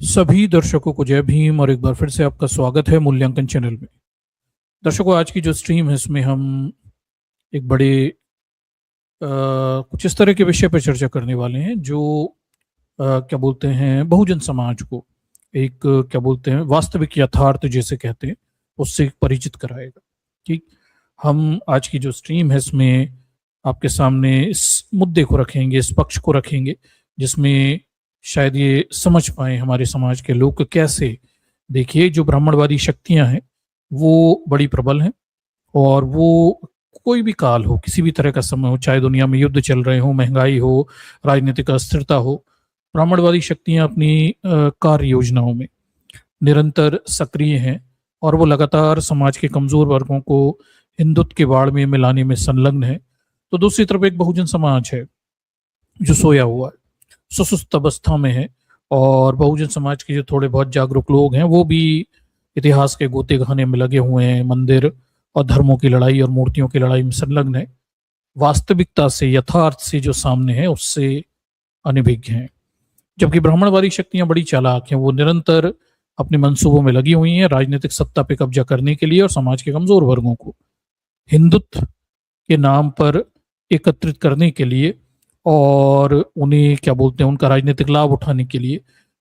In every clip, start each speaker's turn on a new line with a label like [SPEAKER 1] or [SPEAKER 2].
[SPEAKER 1] सभी दर्शकों को जय भीम और एक बार फिर से आपका स्वागत है मूल्यांकन चैनल में। दर्शकों, आज की जो स्ट्रीम है इसमें हम एक बड़े कुछ इस तरह के विषय पर चर्चा करने वाले हैं जो क्या बोलते हैं बहुजन समाज को एक क्या बोलते हैं वास्तविक यथार्थ जैसे कहते हैं उससे परिचित कराएगा। ठीक, हम आज की जो स्ट्रीम है इसमें आपके सामने इस मुद्दे को रखेंगे, इस पक्ष को रखेंगे जिसमें शायद ये समझ पाए हमारे समाज के लोग कैसे। देखिए, जो ब्राह्मणवादी शक्तियां हैं वो बड़ी प्रबल हैं और वो कोई भी काल हो, किसी भी तरह का समय हो, चाहे दुनिया में युद्ध चल रहे हो, महंगाई हो, राजनीतिक अस्थिरता हो, ब्राह्मणवादी शक्तियां अपनी कार्य योजनाओं में निरंतर सक्रिय हैं और वो लगातार समाज के कमजोर वर्गों को हिंदुत्व के बाड़ में मिलाने में संलग्न है। तो दूसरी तरफ एक बहुजन समाज है जो सोया हुआ है, सुसुप्त अवस्था में है, और बहुजन समाज के जो थोड़े बहुत जागरूक लोग हैं वो भी इतिहास के गोते खाने में लगे हुए हैं, मंदिर और धर्मों की लड़ाई और मूर्तियों की लड़ाई में संलग्न है, वास्तविकता से, यथार्थ से जो सामने है उससे अनभिज्ञ हैं। जबकि ब्राह्मणवादी शक्तियां बड़ी चालाक हैं, वो निरंतर अपने मंसूबों में लगी हुई हैं राजनीतिक सत्ता पे कब्जा करने के लिए और समाज के कमजोर वर्गों को हिंदुत्व के नाम पर एकत्रित करने के लिए और उन्हें क्या बोलते हैं उनका राजनीतिक लाभ उठाने के लिए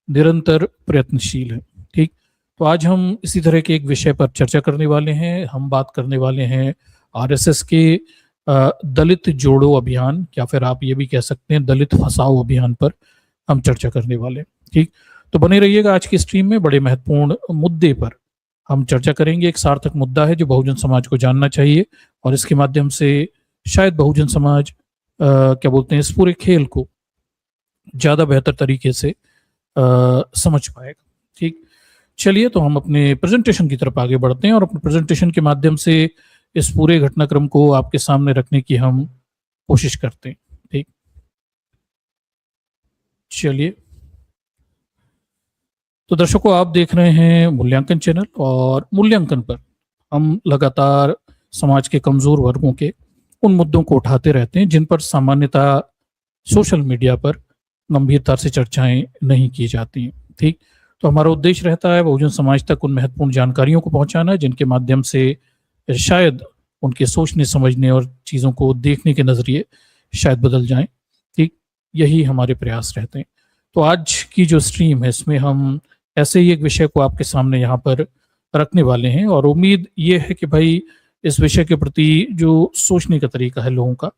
[SPEAKER 1] निरंतर प्रयत्नशील है। ठीक, तो आज हम इसी तरह के एक विषय पर चर्चा करने वाले हैं। हम बात करने वाले हैं आरएसएस के दलित जोड़ो अभियान, या फिर आप ये भी कह सकते हैं दलित फंसाओ अभियान पर हम चर्चा करने वाले हैं। ठीक, तो बने रहिएगा। आज की स्ट्रीम में बड़े महत्वपूर्ण मुद्दे पर हम चर्चा करेंगे। एक सार्थक मुद्दा है जो बहुजन समाज को जानना चाहिए और इसके माध्यम से शायद बहुजन समाज क्या बोलते हैं इस पूरे खेल को ज्यादा बेहतर तरीके से समझ पाएगा। ठीक, चलिए तो हम अपने प्रेजेंटेशन की तरफ आगे बढ़ते हैं और अपने प्रेजेंटेशन के माध्यम से इस पूरे घटनाक्रम को आपके सामने रखने की हम कोशिश करते हैं। ठीक, चलिए। तो दर्शकों, आप देख रहे हैं मूल्यांकन चैनल और मूल्यांकन पर हम लगातार समाज के कमजोर वर्गों के उन मुद्दों को उठाते रहते हैं जिन पर सामान्यतः सोशल मीडिया पर गंभीरता से चर्चाएं नहीं की जाती हैं। ठीक, तो हमारा उद्देश्य रहता है बहुजन समाज तक उन महत्वपूर्ण जानकारियों को पहुंचाना जिनके माध्यम से शायद उनके सोचने समझने और चीज़ों को देखने के नज़रिए शायद बदल जाएं। ठीक, यही हमारे प्रयास रहते हैं। तो आज की जो स्ट्रीम है इसमें हम ऐसे ही एक विषय को आपके सामने यहाँ पर रखने वाले हैं और उम्मीद ये है कि भाई इस विषय के प्रति जो सोचने का तरीका है लोगों का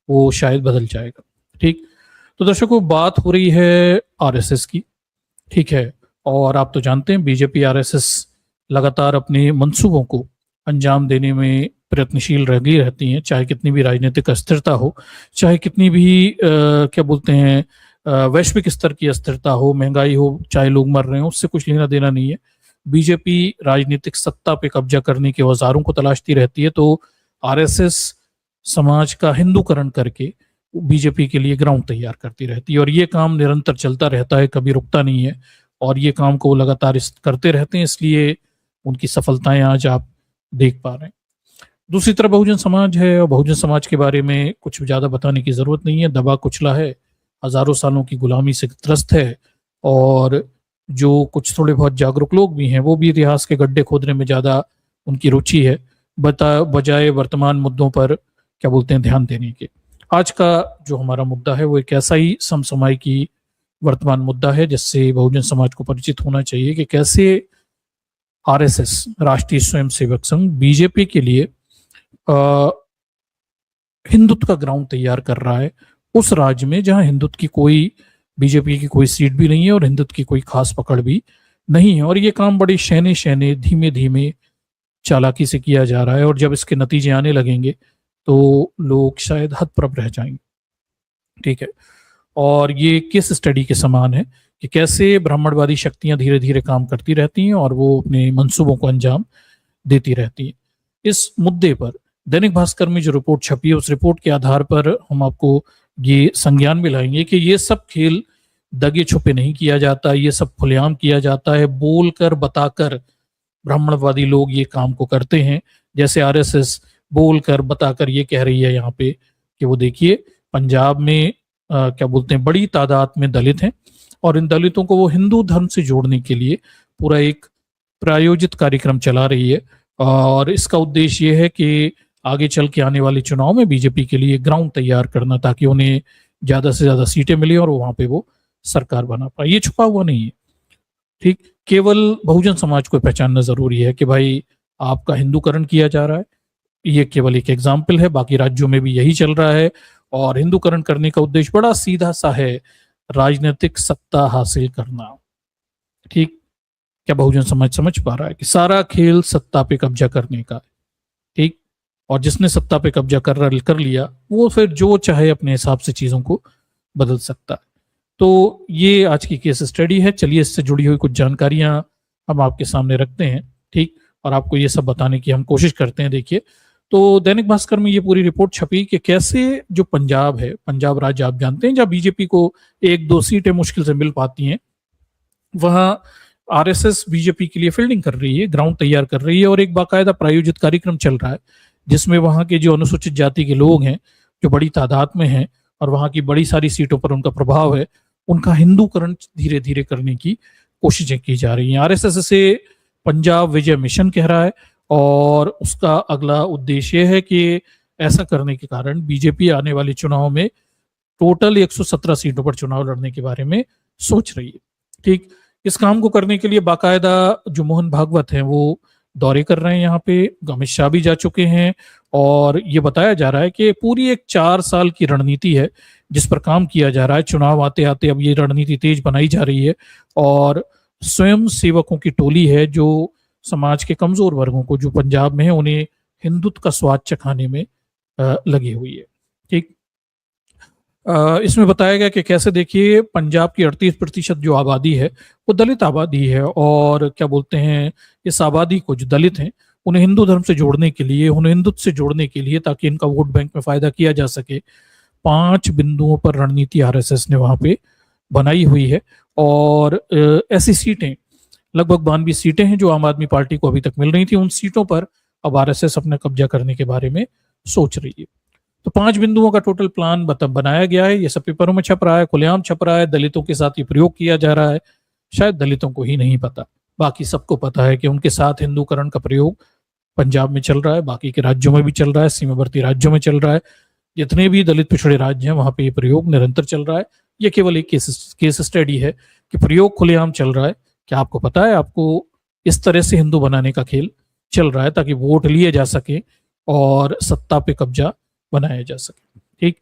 [SPEAKER 1] वो शायद बदल जाएगा। ठीक, तो दर्शकों, बात हो रही है आरएसएस की। ठीक है, और आप तो जानते हैं बीजेपी आरएसएस लगातार अपने मंसूबों को अंजाम देने में प्रयत्नशील लगी रहती हैं, चाहे कितनी भी राजनीतिक अस्थिरता हो, चाहे कितनी भी क्या बोलते हैं वैश्विक स्तर की अस्थिरता हो, महंगाई हो, चाहे लोग मर रहे हो, उससे कुछ लेना देना नहीं है। बीजेपी राजनीतिक सत्ता पे कब्जा करने के औजारों को तलाशती रहती है, तो आरएसएस समाज का हिंदूकरण करके बीजेपी के लिए ग्राउंड तैयार करती रहती है और ये काम निरंतर चलता रहता है, कभी रुकता नहीं है और ये काम को लगातार करते रहते हैं, इसलिए उनकी सफलताएं आज आप देख पा रहे हैं। दूसरी तरफ बहुजन समाज है और बहुजन समाज के बारे में कुछ ज्यादा बताने की जरूरत नहीं है। दबा कुचला है, हजारों सालों की गुलामी से त्रस्त है और जो कुछ थोड़े बहुत जागरूक लोग भी हैं वो भी इतिहास के गड्ढे खोदने में ज्यादा उनकी रुचि है बजाय वर्तमान मुद्दों पर क्या बोलते हैं ध्यान देने के। आज का जो हमारा मुद्दा है वो एक ऐसा ही समसामयिकी वर्तमान मुद्दा है जिससे बहुजन समाज को परिचित होना चाहिए कि कैसे आरएसएस, राष्ट्रीय स्वयंसेवक संघ, बीजेपी के लिए हिंदुत्व का ग्राउंड तैयार कर रहा है उस राज्य में जहां हिंदुत्व की कोई, बीजेपी की कोई सीट भी नहीं है और हिंदुत्व की कोई खास पकड़ भी नहीं है और ये काम बड़े शैने शैने धीमे धीमे चालाकी से किया जा रहा है और जब इसके नतीजे आने लगेंगे तो लोग शायद हतप्रभ रह जाएंगे। ठीक है, और ये केस स्टडी के समान है कि कैसे ब्राह्मणवादी शक्तियां धीरे धीरे काम करती रहती हैं और वो अपने मंसूबों को अंजाम देती रहती हैं। इस मुद्दे पर दैनिक भास्कर में जो रिपोर्ट छपी है उस रिपोर्ट के आधार पर हम आपको ये संज्ञान में लाएंगे कि ये सब खेल दगे छुपे नहीं किया जाता, ये सब खुलेआम किया जाता है, बोलकर बताकर ब्राह्मणवादी लोग ये काम को करते हैं। जैसे आरएसएस बोलकर बताकर ये कह रही है यहाँ पे कि वो देखिए पंजाब में क्या बोलते हैं बड़ी तादाद में दलित हैं और इन दलितों को वो हिंदू धर्म से जोड़ने के लिए पूरा एक प्रायोजित कार्यक्रम चला रही है। और इसका उद्देश्य ये है कि आगे चल के आने वाले चुनाव में बीजेपी के लिए ग्राउंड तैयार करना, ताकि उन्हें ज्यादा से ज्यादा सीटें मिले और वहां पे वो सरकार बना पाए। ये छुपा हुआ नहीं है, ठीक। केवल बहुजन समाज को पहचानना जरूरी है कि भाई आपका हिंदूकरण किया जा रहा है, ये केवल एक एग्जाम्पल है, बाकी राज्यों में भी यही चल रहा है। और हिंदूकरण करने का उद्देश्य बड़ा सीधा सा है, राजनीतिक सत्ता हासिल करना, ठीक। क्या बहुजन समाज समझ पा रहा है कि सारा खेल सत्ता पे कब्जा करने का है, ठीक। और जिसने सत्ता पे कब्जा कर लिया वो फिर जो चाहे अपने हिसाब से चीजों को बदल सकता है। तो ये आज की केस स्टडी है। चलिए इससे जुड़ी हुई कुछ जानकारियां हम आपके सामने रखते हैं, ठीक। और आपको ये सब बताने की हम कोशिश करते हैं। देखिए, तो दैनिक भास्कर में ये पूरी रिपोर्ट छपी कि कैसे जो पंजाब है, पंजाब राज्य आप जानते हैं जहां बीजेपी को 1-2 सीटें मुश्किल से मिल पाती हैं, वहां आरएसएस बीजेपी के लिए फील्डिंग कर रही है, ग्राउंड तैयार कर रही है और एक बाकायदा प्रायोजित कार्यक्रम चल रहा है जिसमें वहां के जो अनुसूचित जाति के लोग हैं, जो बड़ी तादाद में हैं और वहां की बड़ी सारी सीटों पर उनका प्रभाव है, उनका हिंदूकरण धीरे धीरे करने की कोशिशें की जा रही हैं। आरएसएस इसे पंजाब विजय मिशन कह रहा है और उसका अगला उद्देश्य है कि ऐसा करने के कारण बीजेपी आने वाले चुनाव में टोटल 117 सीटों पर चुनाव लड़ने के बारे में सोच रही है, ठीक। इस काम को करने के लिए बाकायदा जो मोहन भागवत हैं वो दौरे कर रहे हैं, यहाँ पे अमित शाह भी जा चुके हैं और ये बताया जा रहा है कि पूरी एक 4 साल की रणनीति है जिस पर काम किया जा रहा है। चुनाव आते आते अब ये रणनीति तेज बनाई जा रही है और स्वयं सेवकों की टोली है जो समाज के कमजोर वर्गों को जो पंजाब में है उन्हें हिंदुत्व का स्वाद चखाने में लगी हुई है, ठीक। इसमें बताया गया कि कैसे, देखिए, पंजाब की 38% जो आबादी है वो दलित आबादी है और क्या बोलते हैं, इस आबादी को जो दलित हैं उन्हें हिंदू धर्म से जोड़ने के लिए, उन्हें हिंदुत्व से जोड़ने के लिए, ताकि इनका वोट बैंक में फायदा किया जा सके, 5 बिंदुओं पर रणनीति आरएसएस ने वहां पे बनाई हुई है। और ऐसी सीटें, लगभग 92 सीटें हैं जो आम आदमी पार्टी को अभी तक मिल रही थी, उन सीटों पर अब आरएसएस अपना कब्जा करने के बारे में सोच रही है। तो 5 बिंदुओं का टोटल प्लान बनाया गया है। ये सब पेपरों में छप रहा है, खुलेआम छप रहा है, दलितों के साथ ये प्रयोग किया जा रहा है। शायद दलितों को ही नहीं पता, बाकी सबको पता है कि उनके साथ हिंदूकरण का प्रयोग पंजाब में चल रहा है, बाकी के राज्यों में भी चल रहा है, सीमावर्ती राज्यों में चल रहा है, जितने भी दलित पिछड़े राज्य हैं वहां पे ये प्रयोग निरंतर चल रहा है। ये केवल एक केस स्टडी है कि प्रयोग खुलेआम चल रहा है। क्या आपको पता है, आपको इस तरह से हिंदू बनाने का खेल चल रहा है ताकि वोट लिए जा सके और सत्ता पे कब्जा बनाया जा सके, ठीक।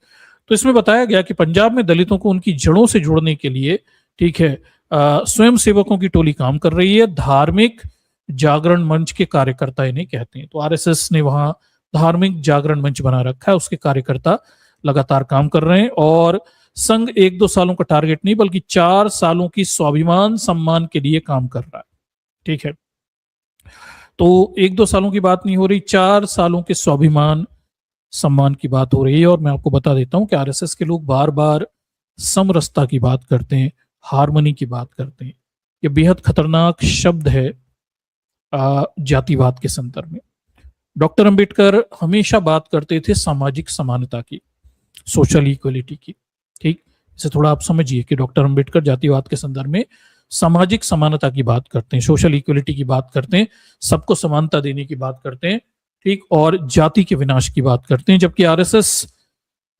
[SPEAKER 1] तो इसमें बताया गया कि पंजाब में दलितों को उनकी जड़ों से जोड़ने के लिए, ठीक है, स्वयं सेवकों की टोली काम कर रही है। धार्मिक जागरण मंच के कार्यकर्ता इन्हें कहते हैं। तो आरएसएस ने वहां धार्मिक जागरण मंच बना रखा है, उसके कार्यकर्ता लगातार काम कर रहे हैं और संघ 1-2 सालों का टारगेट नहीं बल्कि 4 सालों की स्वाभिमान सम्मान के लिए काम कर रहा है, ठीक है। तो 1-2 सालों की बात नहीं हो रही, 4 सालों के स्वाभिमान सम्मान की बात हो रही है। और मैं आपको बता देता हूं कि आरएसएस के लोग बार बार समरसता की बात करते हैं, हार्मनी की बात करते हैं। ये बेहद खतरनाक शब्द है जातिवाद के संदर्भ में। डॉक्टर अंबेडकर हमेशा बात करते थे सामाजिक समानता की, सोशल इक्वलिटी की, ठीक। इसे थोड़ा आप समझिए कि डॉक्टर अंबेडकर जातिवाद के संदर्भ में सामाजिक समानता की बात करते हैं, सोशल इक्वलिटी की बात करते हैं, सबको समानता देने की बात करते हैं, ठीक, और जाति के विनाश की बात करते हैं। जबकि आरएसएस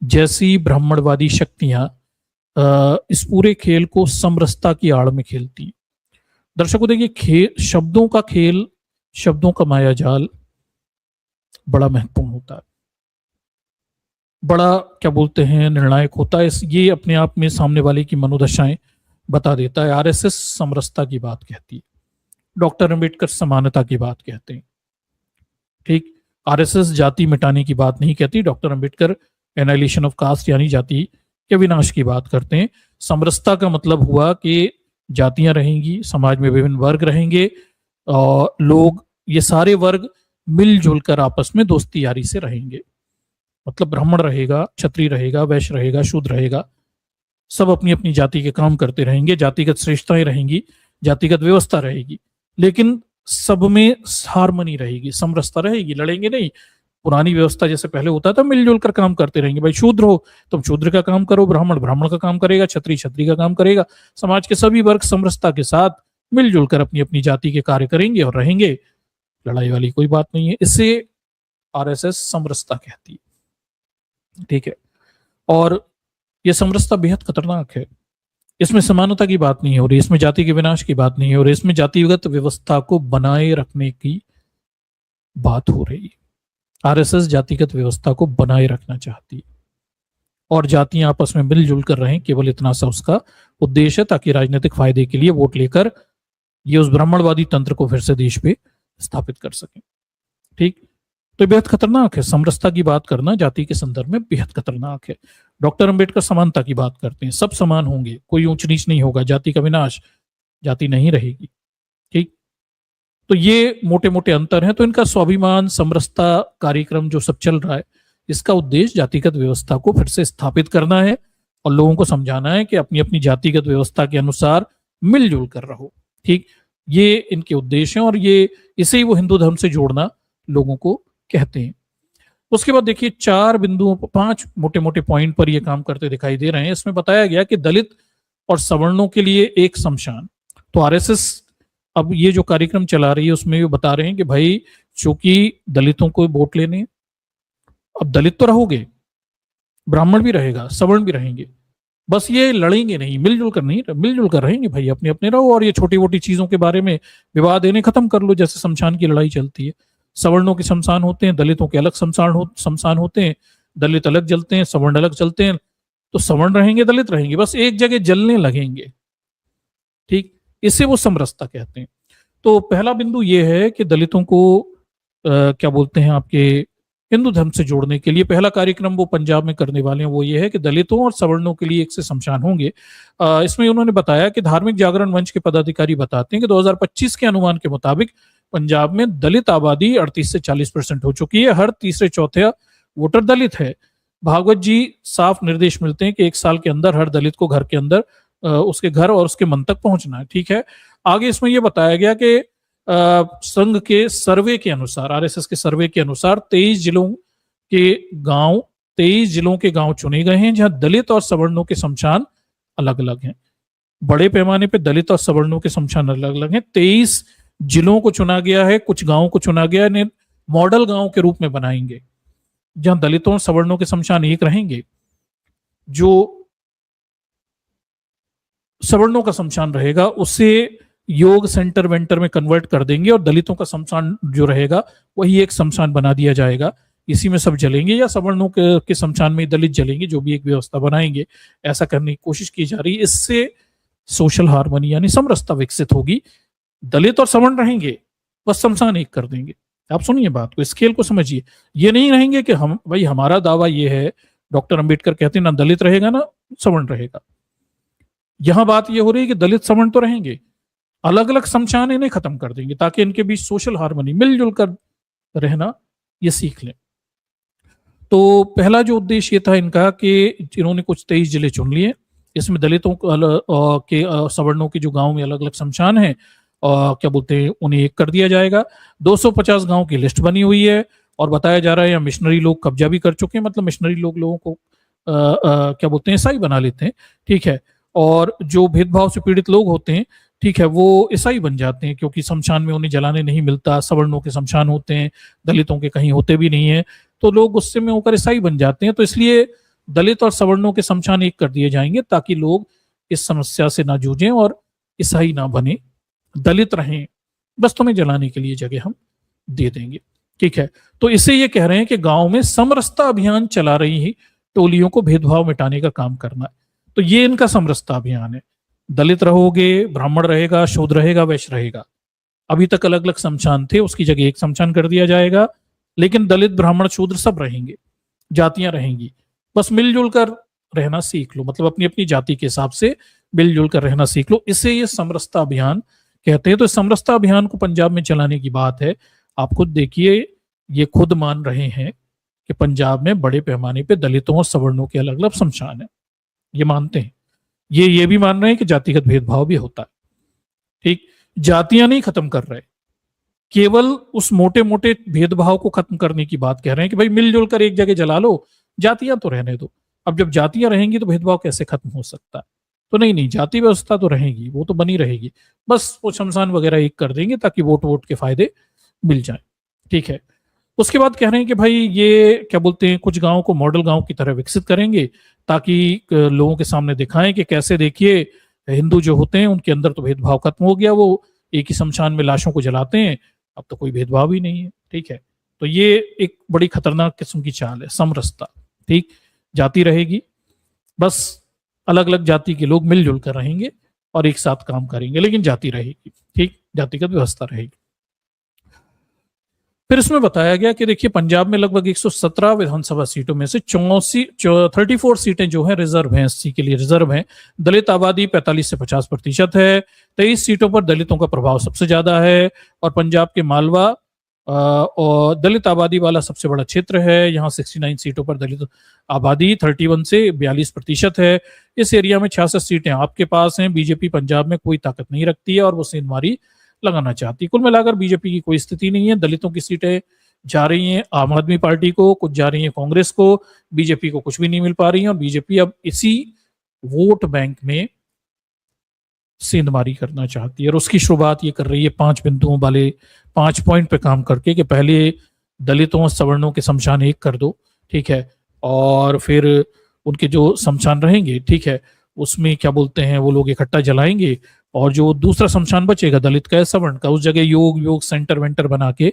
[SPEAKER 1] जैसी ब्राह्मणवादी शक्तियां इस पूरे खेल को समरसता की आड़ में खेलती हैं। दर्शकों, देखिए, शब्दों का खेल, शब्दों का मायाजाल बड़ा महत्वपूर्ण होता है, बड़ा क्या बोलते हैं निर्णायक होता है। ये अपने आप में सामने वाले की मनोदशाएं बता देता है। आरएसएस समरसता की बात कहती है, डॉक्टर अंबेडकर समानता की बात कहते हैं, ठीक। आरएसएस जाति मिटाने की बात नहीं कहती, doctor Ambedkar annihilation of caste यानी जाति के विनाश की बात करते हैं। समरसता का मतलब हुआ कि जातियां रहेंगी, समाज में विभिन्न वर्ग रहेंगे और लोग, ये सारे वर्ग मिलजुल कर आपस में दोस्ती यारी से रहेंगे। मतलब ब्राह्मण रहेगा, क्षत्रिय रहेगा, वैश्य रहेगा, शूद्र रहेगा, सब अपनी अपनी जाति के काम करते रहेंगे, जातिगत श्रेष्ठताएं रहेंगी, जातिगत व्यवस्था रहेगी, लेकिन सब में हार्मनी रहेगी, समरसता रहेगी, लड़ेंगे नहीं, पुरानी व्यवस्था जैसे पहले होता था, मिलजुल कर काम करते रहेंगे। भाई शूद्र हो तुम शूद्र का काम करो, ब्राह्मण ब्राह्मण का काम करेगा, क्षत्रिय क्षत्रिय का काम करेगा। समाज के सभी वर्ग समरसता के साथ मिलजुल कर अपनी अपनी जाति के कार्य करेंगे और रहेंगे। लड़ाई वाली कोई बात नहीं है। इसे आरएसएस समरसता कहती है। ठीक है, और यह समरसता बेहद खतरनाक है। इसमें समानता की बात नहीं हो रही, इसमें जाति के विनाश की बात नहीं हो रही, इसमें जातिगत व्यवस्था को बनाए रखने की बात हो रही है। आरएसएस जातिगत व्यवस्था को बनाए रखना चाहती है और जातियां आपस में मिलजुल कर रहें, केवल इतना सा उसका उद्देश्य है, ताकि राजनीतिक फायदे के लिए वोट लेकर ये उस ब्राह्मणवादी तंत्र को फिर से देश पे स्थापित कर सकें। ठीक, तो बेहद खतरनाक है। समरसता की बात करना जाति के संदर्भ में बेहद खतरनाक है। डॉक्टर अंबेडकर समानता की बात करते हैं, सब समान होंगे, कोई ऊंच नीच नहीं होगा, जाति का विनाश, जाति नहीं रहेगी। ठीक, तो ये मोटे मोटे अंतर हैं। तो इनका स्वाभिमान समरसता कार्यक्रम जो सब चल रहा है, इसका उद्देश्य जातिगत व्यवस्था को फिर से स्थापित करना है और लोगों को समझाना है कि अपनी अपनी जातिगत व्यवस्था के अनुसार मिलजुल कर रहो। ठीक, ये इनके उद्देश्य हैं और ये इसे ही वो हिंदू धर्म से जोड़ना लोगों को कहते हैं। उसके बाद देखिए 4 बिंदुओं, 5 मोटे मोटे पॉइंट पर ये काम करते दिखाई दे रहे हैं। इसमें बताया गया कि दलित और सवर्णों के लिए एक शमशान। तो आरएसएस अब ये जो कार्यक्रम चला रही है उसमें ये बता रहे हैं कि भाई चूंकि दलितों को वोट लेने, अब दलित तो रहोगे, ब्राह्मण भी रहेगा, सवर्ण भी रहेंगे, बस ये लड़ेंगे नहीं, मिलजुल कर नहीं, मिलजुल कर रहेंगे भाई, अपने अपने रहो और ये छोटी मोटी चीजों के बारे में विवाद इन्हें खत्म कर लो। जैसे शमशान की लड़ाई चलती है, सवर्णों के शमशान होते हैं, दलितों के अलग शमशान होते हैं, दलित अलग जलते हैं, सवर्ण अलग चलते हैं। तो सवर्ण रहेंगे, दलित रहेंगे, बस एक जगह जलने लगेंगे। ठीक, इसे वो समरसता कहते हैं। तो पहला बिंदु ये है कि दलितों को क्या बोलते हैं, आपके हिंदू धर्म से जोड़ने के लिए पहला कार्यक्रम वो पंजाब में करने वाले हैं, वो ये है कि दलितों और सवर्णों के लिए एक से शमशान होंगे। इसमें उन्होंने बताया कि धार्मिक जागरण मंच के पदाधिकारी बताते हैं कि 2025 के अनुमान के मुताबिक पंजाब में दलित आबादी 38 से 40% हो चुकी है। हर तीसरे चौथे वोटर दलित है। भागवत जी साफ निर्देश मिलते हैं कि 1 साल के अंदर हर दलित को घर के अंदर उसके घर और उसके मन तक पहुंचना है। ठीक है, आगे इसमें यह बताया गया कि संघ के सर्वे के अनुसार, आरएसएस के सर्वे के अनुसार 23 जिलों के गांव चुने गए हैं जहां दलित और सवर्णों के शमशान अलग अलग हैं। बड़े पैमाने पे दलित और सवर्णों के शमशान अलग अलग हैं। 23 जिलों को चुना गया है, कुछ गांवों को चुना गया है, मॉडल गांव के रूप में बनाएंगे जहां दलितों और सवर्णों के शमशान एक रहेंगे। जो सवर्णों का शमशान रहेगा उसे योग सेंटर वेंटर में कन्वर्ट कर देंगे और दलितों का शमशान जो रहेगा वही एक शमशान बना दिया जाएगा, इसी में सब जलेंगे, या सवर्णों के शमशान में दलित जलेंगे, जो भी एक व्यवस्था बनाएंगे। ऐसा करने की कोशिश की जा रही है। इससे सोशल हार्मनी यानी समरसता विकसित होगी। दलित और सवर्ण रहेंगे, बस शमशान एक कर देंगे। आप सुनिए बात को, स्केल को समझिए। ये नहीं रहेंगे कि हम भाई हमारा दावा ये है, डॉक्टर अंबेडकर कहते हैं ना दलित रहेगा ना सवर्ण रहेगा। यहां बात ये हो रही है कि दलित सवर्ण तो रहेंगे, अलग अलग शमशान इन्हें खत्म कर देंगे ताकि इनके बीच सोशल हार्मनी, मिलजुल कर रहना ये सीख लें। तो पहला जो उद्देश्य ये था इनका कि इन्होंने कुछ 23 जिले चुन लिए, इसमें दलितों के सवर्णों के जो गांव में अलग अलग शमशान हैं क्या बोलते हैं उन्हें एक कर दिया जाएगा। 250 गांव की लिस्ट बनी हुई है और बताया जा रहा है यहाँ मिशनरी लोग कब्जा भी कर चुके हैं, मतलब मिशनरी लोगों को क्या बोलते हैं ईसाई बना लेते हैं। ठीक है, और जो भेदभाव से पीड़ित लोग होते हैं, ठीक है, वो ईसाई बन जाते हैं क्योंकि शमशान में उन्हें जलाने नहीं मिलता। सवर्णों के शमशान होते हैं, दलितों के कहीं होते भी नहीं है, तो लोग गुस्से में होकर ईसाई बन जाते हैं। तो इसलिए दलित और सवर्णों के शमशान एक कर दिए जाएंगे ताकि लोग इस समस्या से ना जूझें और ईसाई ना बने, दलित रहें, बस तुम्हें जलाने के लिए जगह हम दे देंगे। ठीक है, तो इसे ये कह रहे हैं कि गांव में समरसता अभियान चला रही है, टोलियों को भेदभाव मिटाने का काम करना है। तो ये इनका समरसता अभियान है। दलित रहोगे, ब्राह्मण रहेगा, शूद्र रहेगा, वैश्य रहेगा। अभी तक अलग अलग शमशान थे, उसकी जगह एक शमशान कर दिया जाएगा, लेकिन दलित ब्राह्मण शूद्र सब रहेंगे, जातियां रहेंगी। बस मिलजुल कर रहना सीख लो, मतलब अपनी अपनी जाति के हिसाब से मिलजुल कर रहना सीख लो। इसे ये समरसता अभियान कहते हैं। तो समरसता अभियान को पंजाब में चलाने की बात है। आप खुद देखिए, ये खुद मान रहे हैं कि पंजाब में बड़े पैमाने पे दलितों और सवर्णों के अलग अलग शमशान है, ये मानते हैं। ये भी मान रहे हैं कि जातिगत भेदभाव भी होता है। ठीक, जातियां नहीं खत्म कर रहे, केवल उस मोटे मोटे भेदभाव को खत्म करने की बात कह रहे हैं कि भाई मिलजुल कर एक जगह जला लो, जातियां तो रहने दो। अब जब जातियां रहेंगी तो भेदभाव कैसे खत्म हो सकता है? तो नहीं नहीं, जाति व्यवस्था तो रहेगी, वो तो बनी रहेगी। बस वो शमशान वगैरह एक कर देंगे ताकि वोट वोट के फायदे मिल जाए। ठीक है। उसके बाद कह रहे हैं कि भाई ये क्या बोलते हैं, कुछ गांव को मॉडल गांव की तरह विकसित करेंगे ताकि लोगों के सामने दिखाएं कि कैसे, देखिए हिंदू जो होते हैं उनके अंदर तो भेदभाव खत्म हो गया, वो एक ही शमशान में लाशों को जलाते हैं, अब तो कोई भेदभाव ही नहीं है। ठीक है। तो ये एक बड़ी खतरनाक किस्म की चाल है, समरसता। ठीक, जाति रहेगी, बस अलग अलग जाति के लोग मिलजुल कर रहेंगे और एक साथ काम करेंगे, लेकिन जाति रहेगी। ठीक, जातिगत व्यवस्था रहेगी। फिर इसमें बताया गया कि देखिए पंजाब में लगभग 117 विधानसभा सीटों में से 34 सीटें जो है रिजर्व हैं, एससी के लिए रिजर्व हैं। दलित आबादी 45 से 50% है। 23 सीटों पर दलितों का प्रभाव सबसे ज्यादा है और पंजाब के मालवा और दलित आबादी वाला सबसे बड़ा क्षेत्र है। यहाँ 69 सीटों पर दलित आबादी 31 से 42% है। इस एरिया में 66 सीटें आपके पास हैं। बीजेपी पंजाब में कोई ताकत नहीं रखती है और वो सेंधमारी लगाना चाहती। कुल मिलाकर बीजेपी की कोई स्थिति नहीं है। दलितों की सीटें जा रही हैं आम आदमी पार्टी को, कुछ जा रही हैं कांग्रेस को, बीजेपी को कुछ भी नहीं मिल पा रही है। और बीजेपी अब इसी वोट बैंक में सेंधमारी करना चाहती है और उसकी शुरुआत ये कर रही है 5 बिंदुओं वाले 5 पॉइंट पे काम करके कि पहले दलितों सवर्णों के शमशान एक कर दो। ठीक है। और फिर उनके जो शमशान रहेंगे, ठीक है, उसमें क्या बोलते हैं, वो लोग इकट्ठा जलाएंगे और जो दूसरा शमशान बचेगा दलित का या सवर्ण का, उस जगह योग सेंटर वेंटर बना के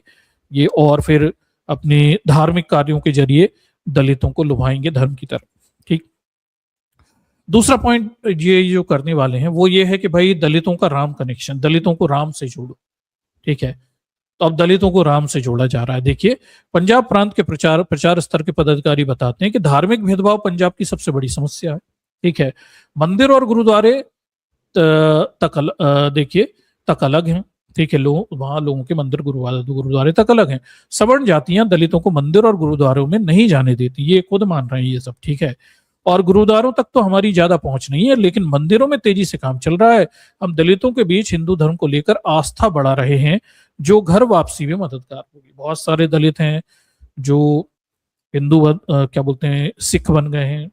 [SPEAKER 1] ये और फिर अपने धार्मिक कार्यों के जरिए दलितों को लुभाएंगे धर्म की तरफ। ठीक। दूसरा पॉइंट ये जो करने वाले हैं वो ये है कि भाई दलितों का राम कनेक्शन, दलितों को राम से जोड़ो। ठीक है। तो अब दलितों को राम से जोड़ा जा रहा है। देखिए पंजाब प्रांत के प्रचार स्तर के पदाधिकारी बताते हैं कि धार्मिक भेदभाव पंजाब की सबसे बड़ी समस्या है। ठीक है। मंदिर और गुरुद्वारे देखिए तक अलग हैं। ठीक है। वहां लोगों के मंदिर गुरुद्वारे तक अलग हैं। सवर्ण जातियां दलितों को मंदिर और गुरुद्वारों में नहीं जाने देती, ये खुद मान रहे हैं ये सब। ठीक है। और गुरुद्वारों तक तो हमारी ज्यादा पहुंच नहीं है, लेकिन मंदिरों में तेजी से काम चल रहा है। हम दलितों के बीच हिंदू धर्म को लेकर आस्था बढ़ा रहे हैं जो घर वापसी में मददगार होगी। बहुत सारे दलित हैं जो हिंदू क्या बोलते हैं, सिख बन गए हैं,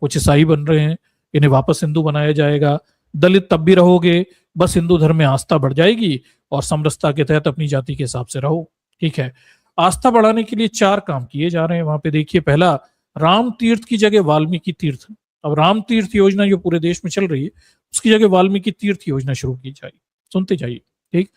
[SPEAKER 1] कुछ ईसाई बन रहे हैं, इन्हें वापस हिंदू बनाया जाएगा। दलित तब भी रहोगे, बस हिंदू धर्म में आस्था बढ़ जाएगी और समरसता के तहत अपनी जाति के हिसाब से रहो। ठीक है। आस्था बढ़ाने के लिए 4 काम किए जा रहे हैं वहां पे। देखिए पहला, राम तीर्थ की जगह वाल्मीकि तीर्थ। अब राम तीर्थ योजना जो पूरे देश में चल रही है उसकी जगह वाल्मीकि तीर्थ योजना शुरू की जाएगी। सुनते जाइए। ठीक।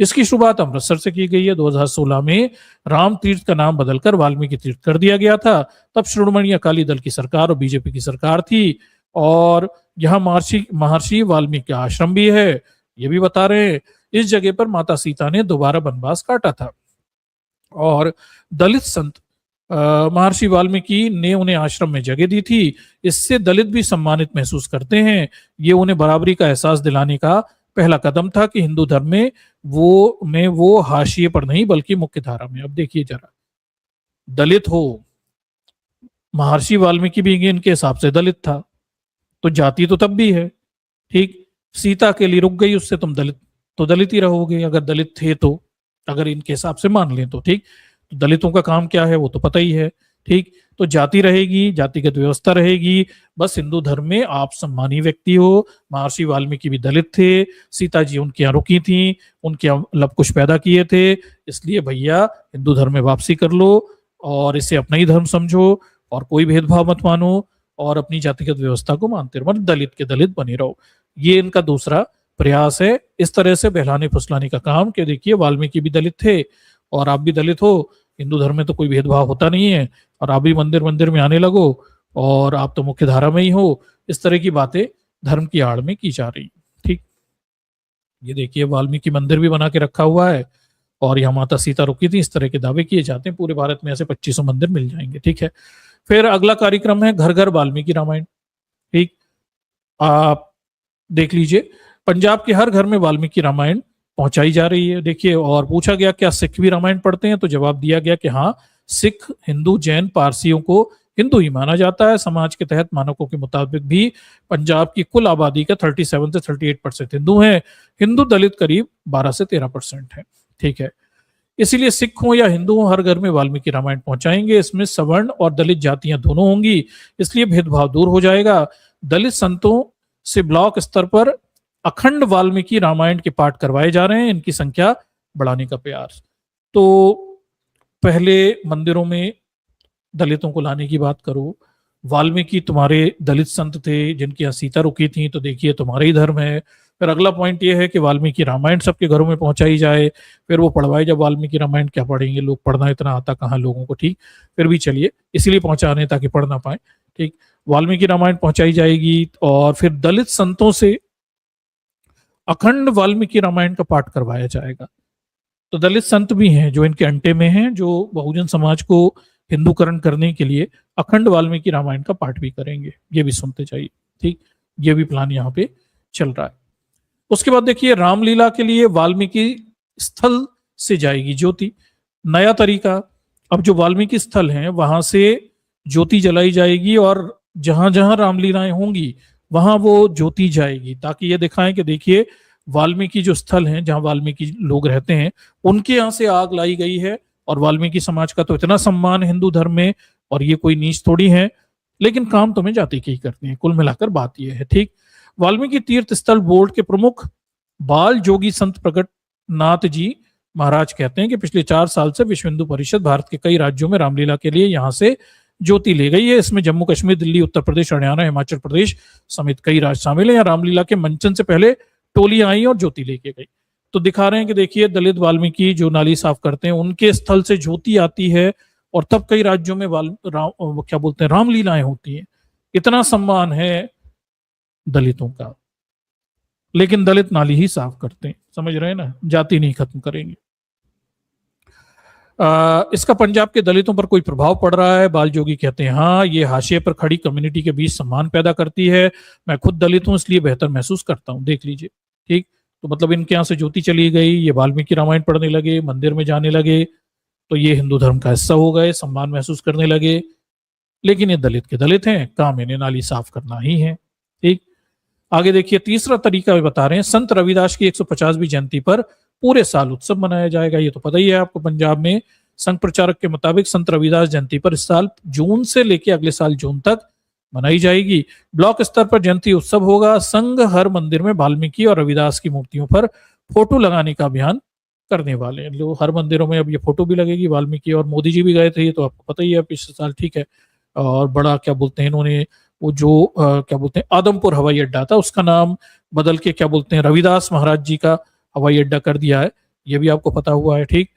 [SPEAKER 1] इसकी शुरुआत अमृतसर से की गई है। 2016 में राम तीर्थ का नाम बदलकर वाल्मीकि तीर्थ कर दिया गया था। तब श्रोमणी अकाली दल की सरकार और बीजेपी की सरकार थी और यहाँ महर्षि वाल्मीकि आश्रम भी है, ये भी बता रहे हैं। इस जगह पर माता सीता ने दोबारा वनवास काटा था और दलित संत महर्षि वाल्मीकि ने उन्हें आश्रम में जगह दी थी। इससे दलित भी सम्मानित महसूस करते हैं। ये उन्हें बराबरी का एहसास दिलाने का पहला कदम था कि हिंदू धर्म में वो हाशिए पर नहीं बल्कि मुख्य धारा में। अब देखिए जरा, दलित हो, महर्षि वाल्मीकि भी इनके हिसाब से दलित था, तो जाति तो तब भी है। ठीक। सीता के लिए रुक गई, उससे तुम दलित ही रहोगे अगर दलित थे तो, अगर इनके हिसाब से मान लें तो। ठीक। तो दलितों का काम क्या है वो तो पता ही है। ठीक। तो जाति रहेगी, जातिगत व्यवस्था रहेगी, बस हिंदू धर्म में आप सम्मानी व्यक्ति हो। महर्षि वाल्मीकि भी दलित थे, सीता जी उनके यहाँ रुकी थी, उनके यहाँ लव कुश पैदा किए थे, इसलिए भैया हिंदू धर्म में वापसी कर लो और इसे अपना ही धर्म समझो और कोई भेदभाव मत मानो और अपनी जातिगत व्यवस्था को मानते रहो, दलित के दलित बने रहो। ये इनका दूसरा प्रयास है, इस तरह से बहलाने फुसलाने का काम कि देखिए वाल्मीकि भी दलित थे और आप भी दलित हो, हिंदू धर्म में तो कोई भेदभाव होता नहीं है और आप भी मंदिर में आने लगो और आप तो मुख्य धारा में ही हो। इस तरह की बातें धर्म की आड़ में की जा रही। ठीक। ये देखिए वाल्मीकि मंदिर भी बना के रखा हुआ है और यहाँ माता सीता रुकी थी, इस तरह के दावे किए जाते हैं। पूरे भारत में ऐसे 2500 मंदिर मिल जाएंगे। ठीक है। फिर अगला कार्यक्रम है घर घर वाल्मीकि रामायण। ठीक। आप देख लीजिए पंजाब के हर घर में वाल्मीकि रामायण पहुंचाई जा रही है। देखिए, और पूछा गया क्या सिख भी रामायण पढ़ते हैं, तो जवाब दिया गया कि हाँ, सिख, हिंदू, जैन, पारसियों को हिंदू ही माना जाता है। समाज के तहत मानकों के मुताबिक भी पंजाब की कुल आबादी का 37 से 38% हिंदू हैं। हिंदू दलित करीब 12 से 13% है। ठीक है। इसीलिए सिख हो या हिंदू हो, हर घर में वाल्मीकि रामायण पहुंचाएंगे। इसमें सवर्ण और दलित जातियां दोनों होंगी, इसलिए भेदभाव दूर हो जाएगा। दलित संतों से ब्लॉक स्तर पर अखंड वाल्मीकि रामायण के पाठ करवाए जा रहे हैं, इनकी संख्या बढ़ाने का प्रयास। तो पहले मंदिरों में दलितों को लाने की बात करो, वाल्मीकि तुम्हारे दलित संत थे जिनकी यहाँ सीता रुकी थी, तो देखिए तुम्हारा ही धर्म है। फिर अगला पॉइंट ये है कि वाल्मीकि रामायण सबके घरों में पहुंचाई जाए, फिर वो पढ़वाए। जब वाल्मीकि रामायण क्या पढ़ेंगे लोग, पढ़ना इतना आता कहाँ लोगों को, ठीक। फिर भी चलिए, इसीलिए पहुंचा रहे हैं ताकि पढ़ ना पाए, ठीक। वाल्मीकि रामायण पहुंचाई जाएगी और फिर दलित संतों से अखंड वाल्मीकि रामायण का पाठ करवाया जाएगा। तो दलित संत भी हैं जो इनके अंटे में हैं, जो बहुजन समाज को हिंदूकरण करने के लिए अखंड वाल्मीकि रामायण का पाठ भी करेंगे। ये भी सुनते चाहिए, ठीक। ये भी प्लान यहाँ पे चल रहा है। उसके बाद देखिए, रामलीला के लिए वाल्मीकि स्थल से जाएगी ज्योति। नया तरीका, अब जो वाल्मीकि स्थल हैं वहां से ज्योति जलाई जाएगी और जहां जहां रामलीलाएं होंगी वहां वो ज्योति जाएगी, ताकि ये दिखाएं कि देखिए वाल्मीकि जो स्थल हैं जहां वाल्मीकि लोग रहते हैं उनके यहाँ से आग लाई गई है। और वाल्मीकि समाज का तो इतना सम्मान हिंदू धर्म में, और ये कोई नीच थोड़ी है, लेकिन काम तो में जाति के ही करते हैं। कुल मिलाकर बात यह है, ठीक। वाल्मीकि तीर्थ स्थल बोर्ड के प्रमुख बाल जोगी संत प्रकट नाथ जी महाराज कहते हैं कि पिछले 4 साल से विश्व हिंदू परिषद भारत के कई राज्यों में रामलीला के लिए यहाँ से ज्योति ले गई है। इसमें जम्मू कश्मीर, दिल्ली, उत्तर प्रदेश, हरियाणा, हिमाचल प्रदेश समेत कई राज्य शामिल हैं। रामलीला के मंचन से पहले टोलियां आई और ज्योति लेके गई। तो दिखा रहे हैं कि देखिए दलित वाल्मीकि जो नाली साफ करते हैं उनके स्थल से ज्योति आती है, और तब कई राज्यों में क्या बोलते हैं, रामलीलाएं होती हैं। इतना सम्मान है दलितों का, लेकिन दलित नाली ही साफ करते हैं, समझ रहे हैं ना, जाति नहीं खत्म करेंगे। इसका पंजाब के दलितों पर कोई प्रभाव पड़ रहा है? बाल जोगी कहते हैं हाँ, ये हाशिए पर खड़ी कम्युनिटी के बीच सम्मान पैदा करती है। मैं खुद दलित हूं इसलिए बेहतर महसूस करता हूं, देख लीजिए, ठीक। तो मतलब इनके यहाँ से ज्योति चली गई, ये वाल्मीकि रामायण पढ़ने लगे, मंदिर में जाने लगे, तो ये हिंदू धर्म का हिस्सा हो गए, सम्मान महसूस करने लगे। लेकिन ये दलित के दलित हैं, काम इन्हें नाली साफ करना ही है, ठीक। आगे देखिए, तीसरा तरीका भी बता रहे हैं। संत रविदास की 150वीं जयंती पर पूरे साल उत्सव मनाया जाएगा। ये तो पता ही है आपको, पंजाब में संघ प्रचारक के मुताबिक संत रविदास जयंती पर इस साल जून से लेकर अगले साल जून तक मनाई जाएगी। ब्लॉक स्तर पर जयंती उत्सव होगा। संघ हर मंदिर में वाल्मीकि और रविदास की मूर्तियों पर फोटो लगाने का अभियान करने वाले हैं लोग। हर मंदिरों में अब ये फोटो भी लगेगी वाल्मीकि, और मोदी जी भी गए थे, ये तो आपको पता ही है पिछले साल, ठीक है। और बड़ा क्या बोलते हैं इन्होंने, वो जो क्या बोलते हैं आदमपुर हवाई अड्डा था उसका नाम बदल के क्या बोलते हैं रविदास महाराज जी का हवाई अड्डा कर दिया है, ये भी आपको पता हुआ है, ठीक।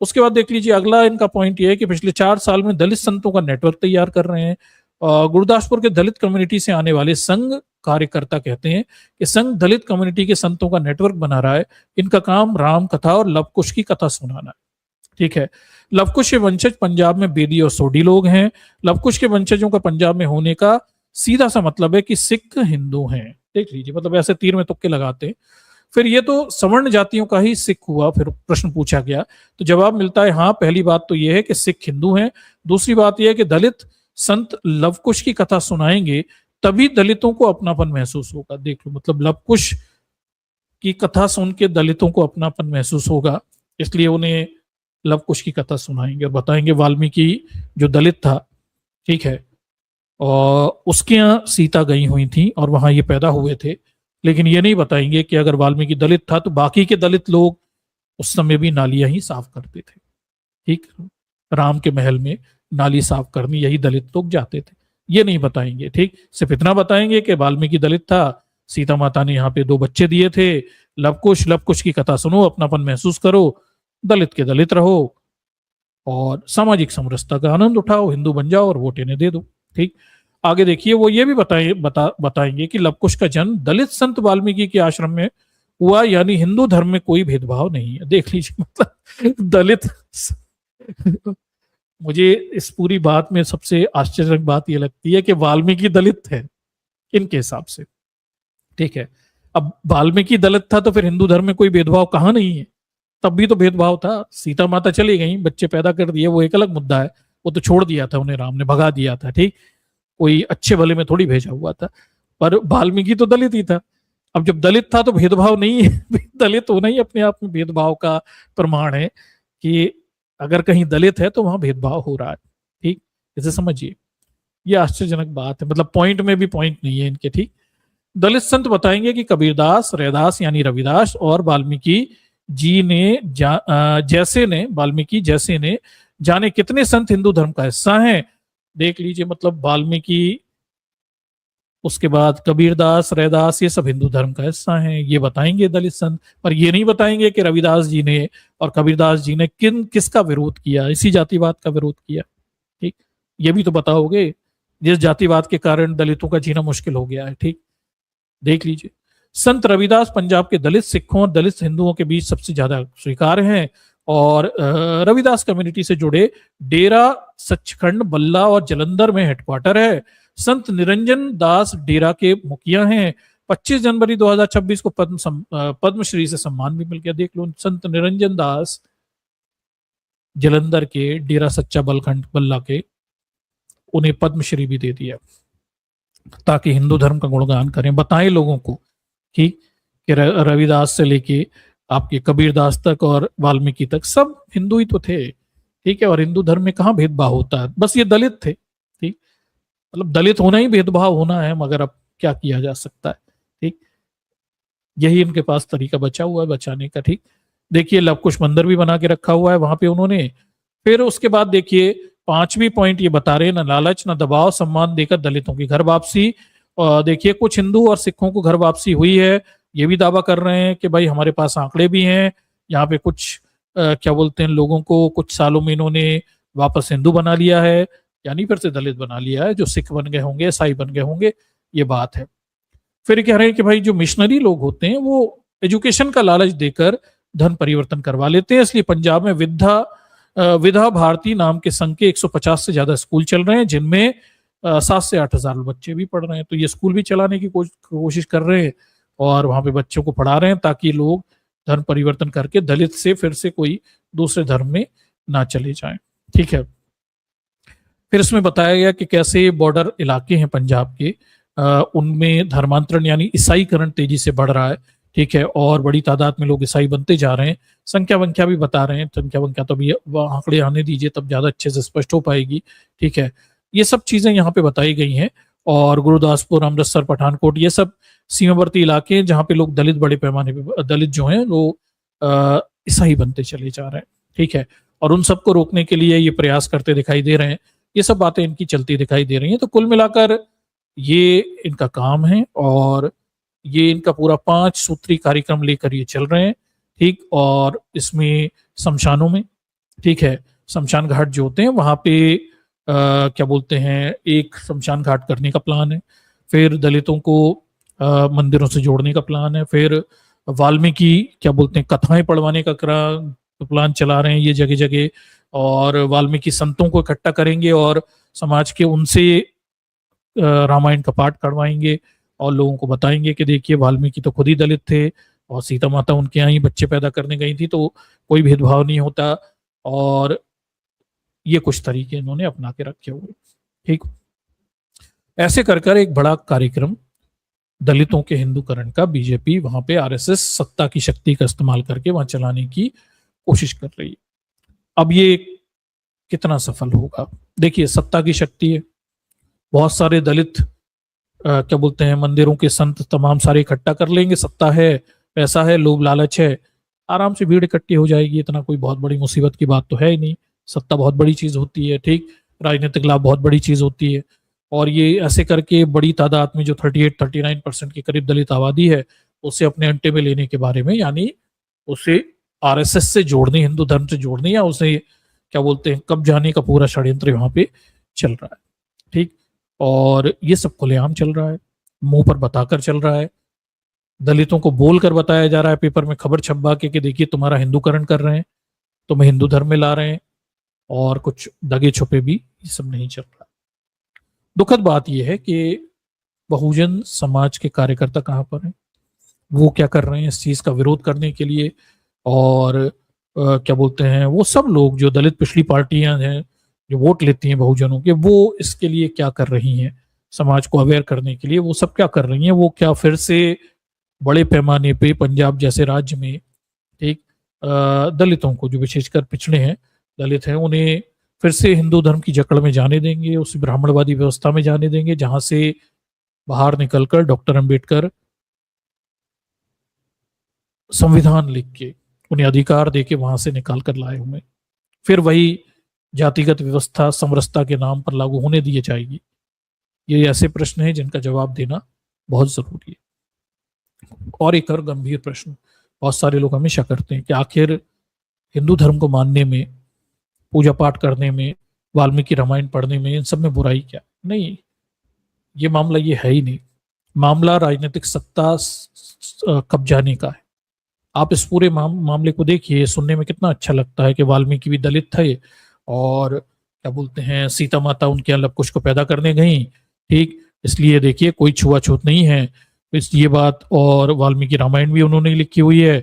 [SPEAKER 1] उसके बाद देख लीजिए, अगला इनका पॉइंट ये है कि पिछले 4 साल में दलित संतों का नेटवर्क तैयार कर रहे हैं। गुरदासपुर के दलित कम्युनिटी से आने वाले संघ कार्यकर्ता कहते हैं कि संघ दलित कम्युनिटी के संतों का नेटवर्क बना रहा है। इनका काम राम कथा और लवकुश की कथा सुनाना है, ठीक है। लवकुश के वंशज पंजाब में बेदी और सोडी लोग हैं। लवकुश के वंशजों का पंजाब में होने का सीधा सा मतलब है कि सिख हिंदू हैं, देख लीजिए, मतलब ऐसे तीर में तुक्के लगाते हैं। फिर ये तो सवर्ण जातियों का ही सिख हुआ। फिर प्रश्न पूछा गया तो जवाब मिलता है हाँ, पहली बात तो ये है कि सिख हिंदू हैं। दूसरी बात यह है कि दलित संत लवकुश की कथा सुनाएंगे तभी दलितों को अपनापन महसूस होगा। देख लो, मतलब लवकुश की कथा सुन के दलितों को अपनापन महसूस होगा, इसलिए उन्हें लवकुश की कथा सुनाएंगे और बताएंगे वाल्मीकि जो दलित था, ठीक है, और उसके यहाँ सीता गई हुई थी और वहां ये पैदा हुए थे। लेकिन ये नहीं बताएंगे कि अगर वाल्मीकि दलित था तो बाकी के दलित लोग उस समय भी नालियां ही साफ करते थे, ठीक। राम के महल में नाली साफ करनी यही दलित लोग जाते थे, ये नहीं बताएंगे, ठीक। सिर्फ इतना बताएंगे कि वाल्मीकि दलित था, सीता माता ने यहाँ पे 2 बच्चे दिए थे। लवकुश की कथा सुनो, अपनापन महसूस करो, दलित के दलित रहो और सामाजिक समरसता का आनंद उठाओ, हिंदू बन जाओ और वोट इन्हें दे दो, ठीक। आगे देखिए, वो ये भी बताएंगे कि लवकुश का जन्म दलित संत वाल्मीकि के आश्रम में हुआ, यानी हिंदू धर्म में कोई भेदभाव नहीं है। देख लीजिए, मतलब दलित मुझे इस पूरी बात में सबसे आश्चर्यजनक बात यह लगती है कि वाल्मीकि दलित है इनके हिसाब से, ठीक है। अब वाल्मीकि दलित था तो फिर हिंदू धर्म में कोई भेदभाव कहाँ नहीं है? तब भी तो भेदभाव था। सीता माता चली गई, बच्चे पैदा कर दिए, वो एक अलग मुद्दा है, वो तो छोड़ दिया था उन्हें, राम ने भगा दिया था, ठीक। कोई अच्छे भले में थोड़ी भेजा हुआ था, पर वाल्मीकि तो दलित ही था। अब जब दलित था तो भेदभाव नहीं है, दलित होना ही अपने आप में भेदभाव का प्रमाण है। कि अगर कहीं दलित है तो वहां भेदभाव हो रहा है। ठीक, इसे समझिए, ये आश्चर्यजनक बात है, मतलब पॉइंट में भी पॉइंट नहीं है इनके। ठीक, दलित संत बताएंगे कि कबीरदास, रैदास यानी रविदास और वाल्मीकि जी ने जैसे ने वाल्मीकि जैसे ने जाने कितने संत हिंदू धर्म का हिस्सा हैं। देख लीजिए, मतलब वाल्मीकि, उसके बाद कबीरदास, रैदास, ये सब हिंदू धर्म का हिस्सा हैं, ये बताएंगे दलित संत। पर ये नहीं बताएंगे कि रविदास जी ने और कबीरदास जी ने किसका विरोध किया, इसी जातिवाद का विरोध किया। ठीक, ये भी तो बताओगे, जिस जातिवाद के कारण दलितों का जीना मुश्किल हो गया है। ठीक, देख लीजिए, संत रविदास पंजाब के दलित सिखों और दलित हिंदुओं के बीच सबसे ज्यादा स्वीकार हैं। और रविदास कम्युनिटी से जुड़े डेरा सचखंड, बल्ला और जलंधर में हेडक्वार्टर है। संत निरंजन दास डेरा के मुखिया हैं। 25 जनवरी 2026 को पद्मश्री से सम्मान भी मिल गया। देख लो, संत निरंजन दास जलंधर के डेरा सच्चा बलखंड बल्ला के, उन्हें पद्मश्री भी दे दिया, ताकि हिंदू धर्म का गुणगान करें, बताएं लोगों को कि रविदास से लेके आपके कबीरदास तक और वाल्मीकि तक सब हिंदू ही तो थे। ठीक है, और हिंदू धर्म में कहाँ भेदभाव होता है, बस ये दलित थे। ठीक, मतलब दलित होना ही भेदभाव होना है, मगर अब क्या किया जा सकता है। ठीक, यही इनके पास तरीका बचा हुआ है बचाने का। ठीक, देखिए, लवकुश मंदिर भी बना के रखा हुआ है वहां पे उन्होंने। फिर उसके बाद देखिए, 5वीं पॉइंट ये बता रहे हैं, न लालच न दबाव, सम्मान देकर दलितों की घर वापसी। देखिए, कुछ हिंदू और सिखों को घर वापसी हुई है, ये भी दावा कर रहे हैं कि भाई हमारे पास आंकड़े भी हैं, यहाँ पे कुछ क्या बोलते हैं, लोगों को कुछ सालों में इन्होंने वापस हिंदू बना लिया है, यानी फिर से दलित बना लिया है, जो सिख बन गए होंगे, ईसाई बन गए होंगे, ये बात है। फिर कह रहे हैं कि भाई जो मिशनरी लोग होते हैं वो एजुकेशन का लालच देकर धन परिवर्तन करवा लेते हैं, इसलिए पंजाब में विधा भारती नाम के संघ के 150 से ज्यादा स्कूल चल रहे हैं, जिनमें 7 से 8 हजार बच्चे भी पढ़ रहे हैं। तो ये स्कूल भी चलाने की कोशिश कर रहे हैं और वहां पे बच्चों को पढ़ा रहे हैं, ताकि लोग धर्म परिवर्तन करके दलित से फिर से कोई दूसरे धर्म में ना चले जाएं। ठीक है, फिर इसमें बताया गया कि कैसे बॉर्डर इलाके हैं पंजाब के, उनमें धर्मांतरण यानी ईसाईकरण तेजी से बढ़ रहा है। ठीक है, और बड़ी तादाद में लोग ईसाई बनते जा रहे हैं। संख्या वंख्या भी बता रहे हैं, संख्या वंख्या तो अभी आंकड़े आने दीजिए, तब ज्यादा अच्छे से स्पष्ट हो पाएगी। ठीक है, ये सब चीजें यहाँ पे बताई गई हैं। और गुरुदासपुर, अमृतसर, पठानकोट, ये सब सीमावर्ती इलाके हैं जहाँ पे लोग दलित बड़े पैमाने पे, दलित जो हैं वो ईसाई बनते चले जा रहे हैं। ठीक है, और उन सबको रोकने के लिए ये प्रयास करते दिखाई दे रहे हैं। ये सब बातें इनकी चलती दिखाई दे रही हैं। तो कुल मिलाकर ये इनका काम है, और ये इनका पूरा 5 सूत्री कार्यक्रम लेकर ये चल रहे हैं। ठीक, और इसमें शमशानों में, ठीक है, शमशान घाट जो होते हैं वहां पे क्या बोलते हैं, एक शमशान घाट करने का प्लान है। फिर दलितों को मंदिरों से जोड़ने का प्लान है। फिर वाल्मीकि क्या बोलते हैं, कथाएं पढ़वाने का प्लान चला रहे हैं ये जगह जगह, और वाल्मीकि संतों को इकट्ठा करेंगे और समाज के उनसे रामायण का पाठ करवाएंगे और लोगों को बताएंगे कि देखिए, वाल्मीकि तो खुद ही दलित थे और सीता माता उनके यहाँ ही बच्चे पैदा करने गई थी, तो कोई भेदभाव नहीं होता। और ये कुछ तरीके इन्होंने अपना के रखे हुए। ठीक, ऐसे कर कर एक बड़ा कार्यक्रम दलितों के हिंदूकरण का बीजेपी वहां पे, आरएसएस सत्ता की शक्ति का इस्तेमाल करके वहां चलाने की कोशिश कर रही है। अब ये कितना सफल होगा, देखिए, सत्ता की शक्ति है, बहुत सारे दलित क्या बोलते हैं, मंदिरों के संत तमाम सारे इकट्ठा कर लेंगे, सत्ता है, पैसा है, लोभ लालच है, आराम से भीड़ इकट्ठी हो जाएगी। इतना कोई बहुत बड़ी मुसीबत की बात तो है ही नहीं। सत्ता बहुत बड़ी चीज होती है। ठीक, राजनीतिक लाभ बहुत बड़ी चीज होती है। और ये ऐसे करके बड़ी तादाद में जो 38-39% के करीब दलित आबादी है, उसे अपने अंटे में लेने के बारे में, यानी उसे आरएसएस से जोड़ने, हिंदू धर्म से जोड़ने, या उसे क्या बोलते हैं, कब जाने का पूरा षड्यंत्र वहां पे चल रहा है। ठीक, और ये सब खुलेआम चल रहा है, मुंह पर बताकर चल रहा है, दलितों को बोलकर बताया जा रहा है, पेपर में खबर छपवा के देखिए तुम्हारा हिंदूकरण कर रहे हैं, तुम्हें हिंदू धर्म में ला रहे हैं, और कुछ दगे छुपे भी ये सब नहीं चल रहा। दुखद बात यह है कि बहुजन समाज के कार्यकर्ता कहाँ पर हैं, वो क्या कर रहे हैं इस चीज का विरोध करने के लिए, और क्या बोलते हैं, वो सब लोग जो दलित पिछली पार्टियां हैं जो वोट लेती हैं बहुजनों के, वो इसके लिए क्या कर रही हैं, समाज को अवेयर करने के लिए वो सब क्या कर रही हैं। वो क्या फिर से बड़े पैमाने पे पंजाब जैसे राज्य में, ठीक, दलितों को, जो विशेषकर पिछड़े हैं, दलित हैं, उन्हें फिर से हिंदू धर्म की जकड़ में जाने देंगे, उस ब्राह्मणवादी व्यवस्था में जाने देंगे जहां से बाहर निकलकर डॉक्टर अंबेडकर संविधान लिख के उन्हें अधिकार देके वहां से निकाल कर लाए हुए, फिर वही जातिगत व्यवस्था समरसता के नाम पर लागू होने दी जाएगी? ये ऐसे प्रश्न हैं जिनका जवाब देना बहुत जरूरी है। और एक और गंभीर प्रश्न बहुत सारे लोग हमेशा करते हैं कि आखिर हिंदू धर्म को मानने में, पूजा पाठ करने में, वाल्मीकि रामायण पढ़ने में, इन सब में बुराई क्या? नहीं, ये मामला ये है ही नहीं। मामला राजनीतिक सत्ता कब्जाने का है। आप इस पूरे मामले को देखिए, सुनने में कितना अच्छा लगता है कि वाल्मीकि भी दलित थे और क्या बोलते हैं, सीता माता उनके यहाँ लवकुश को पैदा करने गई, ठीक, इसलिए देखिए कोई छुआछूत नहीं है इस ये बात, और वाल्मीकि रामायण भी उन्होंने लिखी हुई है,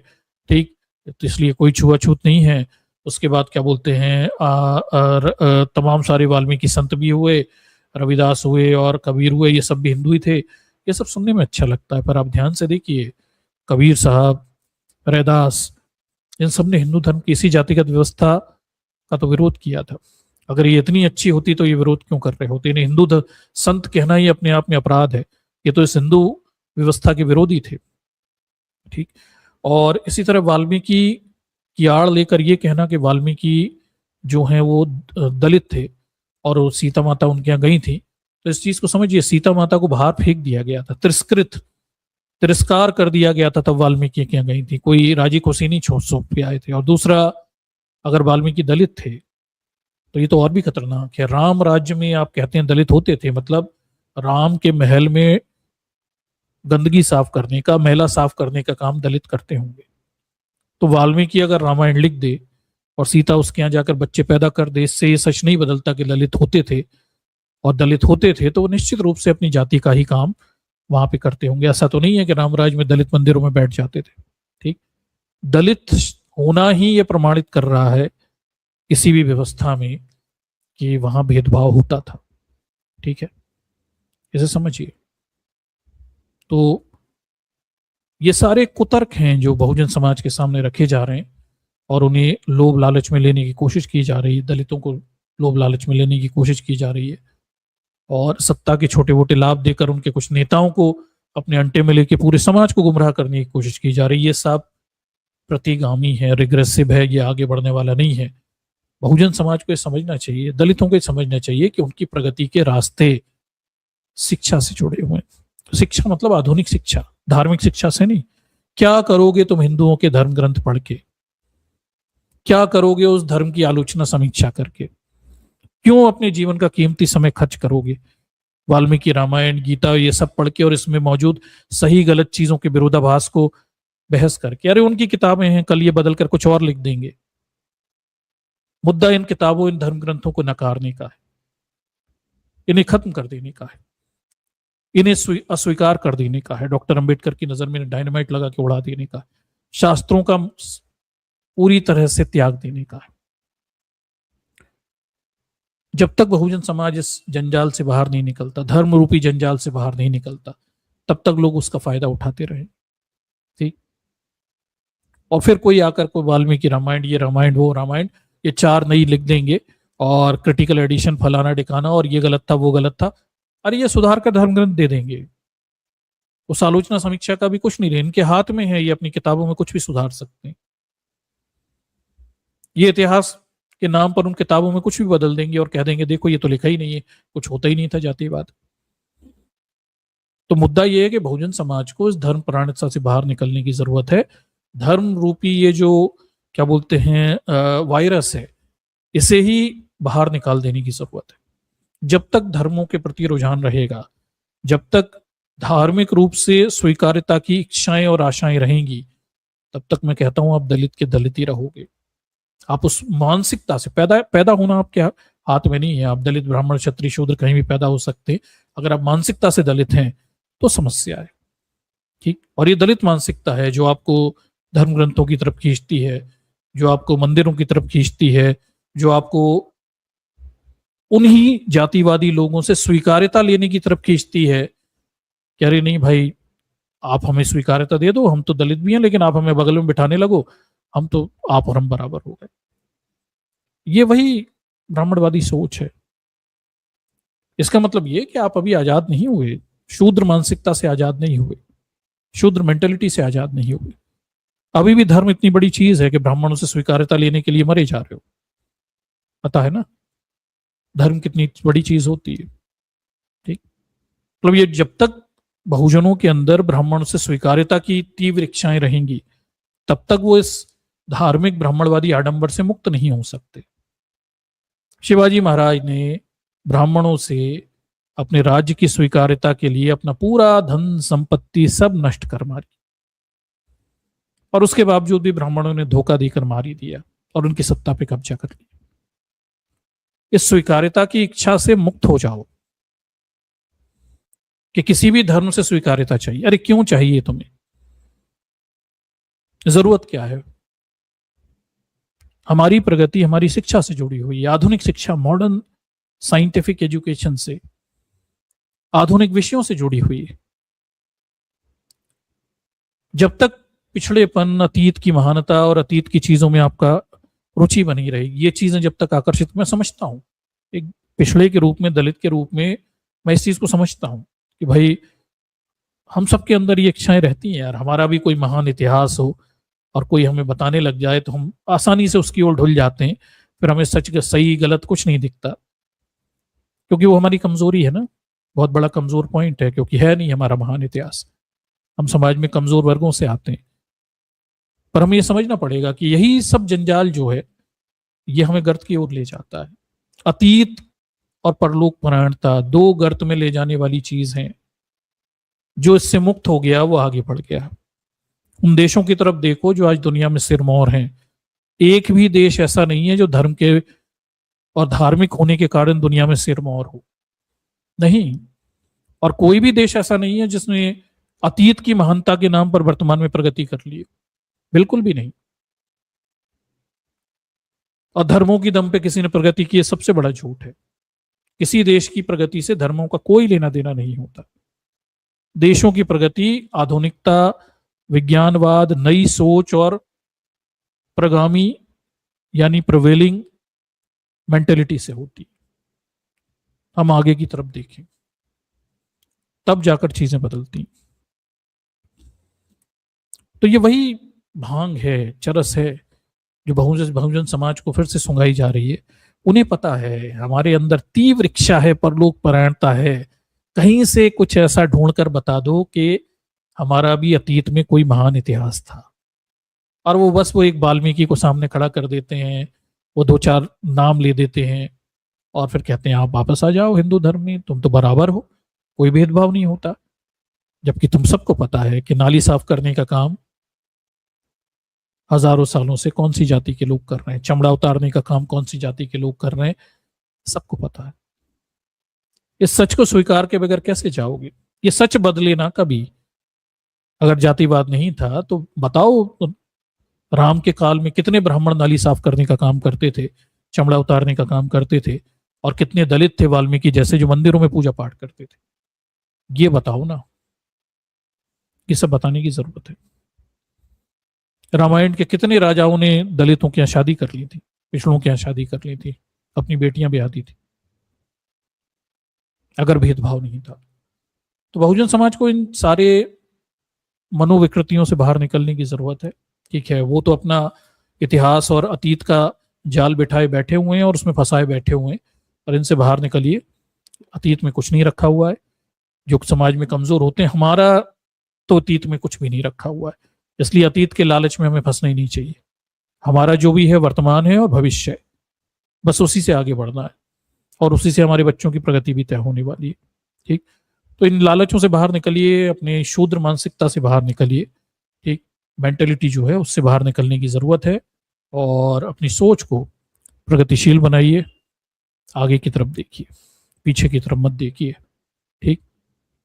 [SPEAKER 1] ठीक, तो इसलिए कोई छुआछूत नहीं है। उसके बाद क्या बोलते हैं, तमाम सारे वाल्मीकि संत भी हुए, रविदास हुए और कबीर हुए, ये सब भी हिंदू ही थे। ये सब सुनने में अच्छा लगता है, पर आप ध्यान से देखिए, कबीर साहब, रैदास, इन सब ने हिंदू धर्म की इसी जातिगत व्यवस्था का तो विरोध किया था। अगर ये इतनी अच्छी होती तो ये विरोध क्यों कर रहे होते? इन्हें हिंदू संत कहना ही अपने आप में अपराध है। ये तो इस हिंदू व्यवस्था के विरोधी थे, ठीक। और इसी तरह वाल्मीकि की आड़ लेकर ये कहना कि वाल्मीकि जो हैं वो दलित थे और वो सीता माता उनके यहाँ गई थी, तो इस चीज को समझिए, सीता माता को बाहर फेंक दिया गया था, तिरस्कार कर दिया गया था, तब वाल्मीकि के यहाँ गई थी, कोई राजी खुशी नहीं छोड़ सौंप के आए थे। और दूसरा, अगर वाल्मीकि दलित थे तो ये तो और भी खतरनाक है। राम राज्य में आप कहते हैं दलित होते थे, मतलब राम के महल में गंदगी साफ करने का, मैला साफ करने का काम दलित करते होंगे। तो वाल्मीकि अगर रामायण लिख दे और सीता उसके यहाँ जाकर बच्चे पैदा कर दे, इससे ये सच नहीं बदलता कि दलित होते थे, और दलित होते थे तो वो निश्चित रूप से अपनी जाति का ही काम वहां पे करते होंगे। ऐसा तो नहीं है कि रामराज में दलित मंदिरों में बैठ जाते थे, ठीक। दलित होना ही ये प्रमाणित कर रहा है किसी भी व्यवस्था में कि वहां भेदभाव होता था, ठीक है, इसे समझिए। तो ये सारे कुतर्क हैं जो बहुजन समाज के सामने रखे जा रहे हैं और उन्हें लोभ लालच में लेने की कोशिश की जा रही है, दलितों को लोभ लालच में लेने की कोशिश की जा रही है, और सत्ता के छोटे मोटे लाभ देकर उनके कुछ नेताओं को अपने अंटे में लेके पूरे समाज को गुमराह करने की कोशिश की जा रही है। ये सब प्रतिगामी है, रिग्रेसिव है, ये आगे बढ़ने वाला नहीं है। बहुजन समाज को ये समझना चाहिए, दलितों को ये समझना चाहिए कि उनकी प्रगति के रास्ते शिक्षा से जुड़े हुए हैं। शिक्षा मतलब आधुनिक शिक्षा, धार्मिक शिक्षा से नहीं। क्या करोगे तुम हिंदुओं के धर्म ग्रंथ पढ़ के? क्या करोगे उस धर्म की आलोचना समीक्षा करके? क्यों अपने जीवन का कीमती समय खर्च करोगे वाल्मीकि रामायण, गीता, ये सब पढ़ के और इसमें मौजूद सही गलत चीजों के विरोधाभास को बहस करके? अरे उनकी किताबें हैं, कल ये बदल कर कुछ और लिख देंगे। मुद्दा इन किताबों, इन धर्म ग्रंथों को नकारने का है, इन्हें खत्म कर देने का है, इन्हें अस्वीकार कर देने का है, डॉक्टर अंबेडकर की नजर में डायनामाइट लगा के उड़ा देने का, शास्त्रों का पूरी तरह से त्याग देने का है। जब तक बहुजन समाज इस जंजाल से बाहर नहीं निकलता, धर्म रूपी जंजाल से बाहर नहीं निकलता, तब तक लोग उसका फायदा उठाते रहे, ठीक। और फिर कोई आकर कोई वाल्मीकि रामायण, ये रामायण, वो रामायण, ये 4 नई लिख देंगे और क्रिटिकल एडिशन फलाना ढिकाना, और ये गलत था, वो गलत था, अरे ये सुधार कर धर्म ग्रंथ दे देंगे। उस आलोचना समीक्षा का भी कुछ नहीं रहे, इनके हाथ में है, ये अपनी किताबों में कुछ भी सुधार सकते हैं। ये इतिहास के नाम पर उन किताबों में कुछ भी बदल देंगे और कह देंगे देखो ये तो लिखा ही नहीं है, कुछ होता ही नहीं था जातिवाद। तो मुद्दा ये है कि बहुजन समाज को इस धर्म परायणता से बाहर निकलने की जरूरत है। धर्म रूपी ये जो क्या बोलते हैं वायरस है, इसे ही बाहर निकाल देने की जरूरत है। जब तक धर्मों के प्रति रुझान रहेगा, जब तक धार्मिक रूप से स्वीकार्यता की इच्छाएं और आशाएं रहेंगी, तब तक मैं कहता हूं आप दलित के दलित ही रहोगे। आप उस मानसिकता से पैदा होना आपके हाथ में नहीं है। आप दलित, ब्राह्मण, क्षत्रिय, शूद्र कहीं भी पैदा हो सकते, अगर आप मानसिकता से दलित हैं तो समस्या है, ठीक। और ये दलित मानसिकता है जो आपको धर्म ग्रंथों की तरफ खींचती है, जो आपको मंदिरों की तरफ खींचती है, जो आपको उन्हीं जातिवादी लोगों से स्वीकार्यता लेने की तरफ खींचती है कि अरे नहीं भाई, आप हमें स्वीकार्यता दे दो, हम तो दलित भी हैं, लेकिन आप हमें बगल में बिठाने लगो, हम तो आप और हम बराबर हो गए। ये वही ब्राह्मणवादी सोच है। इसका मतलब ये कि आप अभी आजाद नहीं हुए, शूद्र मानसिकता से आजाद नहीं हुए, शूद्र मेंटेलिटी से आजाद नहीं हुए। अभी भी धर्म इतनी बड़ी चीज है कि ब्राह्मणों से स्वीकार्यता लेने के लिए मरे जा रहे हो। पता है ना धर्म कितनी बड़ी चीज होती है। ठीक, मतलब ये जब तक बहुजनों के अंदर ब्राह्मणों से स्वीकार्यता की तीव्र इच्छाएं रहेंगी, तब तक वो इस धार्मिक ब्राह्मणवादी आडंबर से मुक्त नहीं हो सकते। शिवाजी महाराज ने ब्राह्मणों से अपने राज्य की स्वीकार्यता के लिए अपना पूरा धन संपत्ति सब नष्ट कर मारी, और उसके बावजूद भी ब्राह्मणों ने धोखा देकर मार ही दिया और उनकी सत्ता पे कब्जा कर लिया। इस स्वीकार्यता की इच्छा से मुक्त हो जाओ कि किसी भी धर्म से स्वीकार्यता चाहिए। अरे क्यों चाहिए तुम्हें? जरूरत क्या है? हमारी प्रगति हमारी शिक्षा से जुड़ी हुई है, आधुनिक शिक्षा, मॉडर्न साइंटिफिक एजुकेशन से, आधुनिक विषयों से जुड़ी हुई है। जब तक पिछड़ेपन, अतीत की महानता और अतीत की चीजों में आपका रुचि बनी रहेगी, ये चीजें जब तक आकर्षित, मैं समझता हूं एक पिछड़े के रूप में, दलित के रूप में मैं इस चीज को समझता हूं कि भाई हम सबके अंदर ये इच्छाएं रहती हैं यार, हमारा भी कोई महान इतिहास हो और कोई हमें बताने लग जाए तो हम आसानी से उसकी ओर ढुल जाते हैं, फिर हमें सच सही गलत कुछ नहीं दिखता, क्योंकि वो हमारी कमजोरी है ना, बहुत बड़ा कमजोर पॉइंट है, क्योंकि है नहीं हमारा महान इतिहास। हम समाज में कमजोर वर्गों से आते हैं। पर हमें यह समझना पड़ेगा कि यही सब जंजाल जो है ये हमें गर्त की ओर ले जाता है। अतीत और परलोक परायणता दो गर्त में ले जाने वाली चीज है। जो इससे मुक्त हो गया वो आगे बढ़ गया। उन देशों की तरफ देखो जो आज दुनिया में सिरमौर हैं। एक भी देश ऐसा नहीं है जो धर्म के और धार्मिक होने के कारण दुनिया में सिरमौर हो, नहीं। और कोई भी देश ऐसा नहीं है जिसने अतीत की महानता के नाम पर वर्तमान में प्रगति कर ली, बिल्कुल भी नहीं। और धर्मों की दम पे किसी ने प्रगति की, सबसे बड़ा झूठ है। किसी देश की प्रगति से धर्मों का कोई लेना देना नहीं होता। देशों की प्रगति आधुनिकता, विज्ञानवाद, नई सोच और प्रगामी यानी प्रिवेलिंग मेंटेलिटी से होती। हम आगे की तरफ देखें तब जाकर चीजें बदलती। तो ये वही भांग है, चरस है जो बहुजन समाज को फिर से सुंघाई जा रही है। उन्हें पता है हमारे अंदर तीव्र इच्छा है, परलोक परायणता है। कहीं से कुछ ऐसा ढूंढकर बता दो कि हमारा भी अतीत में कोई महान इतिहास था, और वो बस वो एक वाल्मीकि को सामने खड़ा कर देते हैं, वो दो चार नाम ले देते हैं और फिर कहते हैं आप वापस आ जाओ हिंदू धर्म में, तुम तो बराबर हो, कोई भेदभाव नहीं होता। जबकि तुम सबको पता है कि नाली साफ करने का काम हजारों सालों से कौन सी जाति के लोग कर रहे हैं, चमड़ा उतारने का काम कौन सी जाति के लोग कर रहे हैं, सबको पता है। इस सच को स्वीकार के बगैर कैसे जाओगे? ये सच बदले ना कभी। अगर जातिवाद नहीं था तो बताओ राम के काल में कितने ब्राह्मण नाली साफ करने का काम करते थे, चमड़ा उतारने का काम करते थे, और कितने दलित थे वाल्मीकि जैसे जो मंदिरों में पूजा पाठ करते थे? ये बताओ ना। ये सब बताने की जरूरत है। रामायण के कितने राजाओं ने दलितों की शादी कर ली थी, पिछड़ों की शादी कर ली थी, अपनी बेटियां ब्याह दी थी, अगर भेदभाव नहीं था। तो बहुजन समाज को इन सारे मनोविकृतियों से बाहर निकलने की जरूरत है। ठीक है, वो तो अपना इतिहास और अतीत का जाल बिठाए बैठे हुए हैं और उसमें फंसाए बैठे हुए हैं, और इनसे बाहर निकलिए। अतीत में कुछ नहीं रखा हुआ है। जो समाज में कमजोर होते हैं, हमारा तो अतीत में कुछ भी नहीं रखा हुआ है, इसलिए अतीत के लालच में हमें फंसना ही नहीं चाहिए। हमारा जो भी है वर्तमान है और भविष्य है, बस उसी से आगे बढ़ना है और उसी से हमारे बच्चों की प्रगति भी तय होने वाली है। ठीक, तो इन लालचों से बाहर निकलिए, अपने शूद्र मानसिकता से बाहर निकलिए। ठीक, मेंटेलिटी जो है उससे बाहर निकलने की जरूरत है, और अपनी सोच को प्रगतिशील बनाइए। आगे की तरफ देखिए, पीछे की तरफ मत देखिए। ठीक,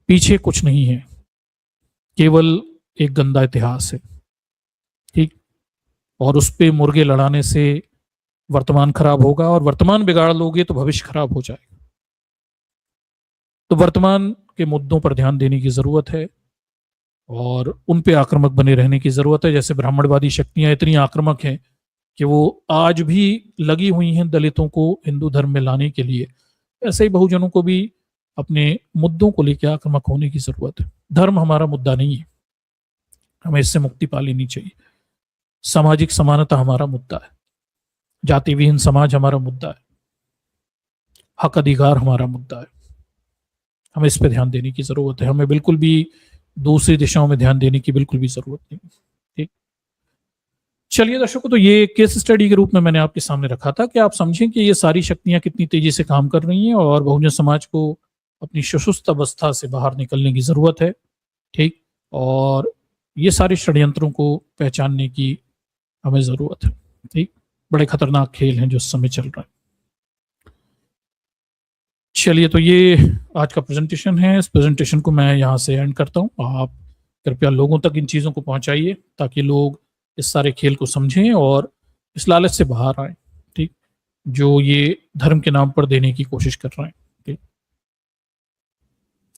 [SPEAKER 1] पीछे कुछ नहीं है, केवल एक गंदा इतिहास है। ठीक, और उस पे मुर्गे लड़ाने से वर्तमान खराब होगा, और वर्तमान बिगाड़ लोगे तो भविष्य खराब हो जाएगा। तो वर्तमान के मुद्दों पर ध्यान देने की जरूरत है, और उन पे आक्रामक बने रहने की जरूरत है। जैसे ब्राह्मणवादी शक्तियां इतनी आक्रामक हैं कि वो आज भी लगी हुई हैं दलितों को हिंदू धर्म में लाने के लिए, ऐसे ही बहुजनों को भी अपने मुद्दों को लेकर आक्रामक होने की जरूरत है। धर्म हमारा मुद्दा नहीं है, हमें इससे मुक्ति पा लेनी चाहिए। सामाजिक समानता हमारा मुद्दा है, जाति विहीन समाज हमारा मुद्दा है, हक अधिकार हमारा मुद्दा है। हमें इस पे ध्यान देने की जरूरत है, हमें बिल्कुल भी दूसरी दिशाओं में ध्यान देने की बिल्कुल भी जरूरत नहीं। ठीक, चलिए दर्शकों, तो ये केस स्टडी के रूप में मैंने आपके सामने रखा था कि आप समझें कि ये सारी शक्तियां कितनी तेजी से काम कर रही हैं और बहुजन समाज को अपनी सुषुप्त अवस्था से बाहर निकलने की जरूरत है। ठीक, और ये सारे षड्यंत्रों को पहचानने की हमें जरूरत है। ठीक, बड़े खतरनाक खेल हैं जो इस समय चल रहा है। चलिए, तो ये आज का प्रेजेंटेशन है। इस प्रेजेंटेशन को मैं यहाँ से एंड करता हूँ। आप कृपया लोगों तक इन चीज़ों को पहुँचाइए ताकि लोग इस सारे खेल को समझें और इस लालच से बाहर आए, ठीक, जो ये धर्म के नाम पर देने की कोशिश कर रहे हैं।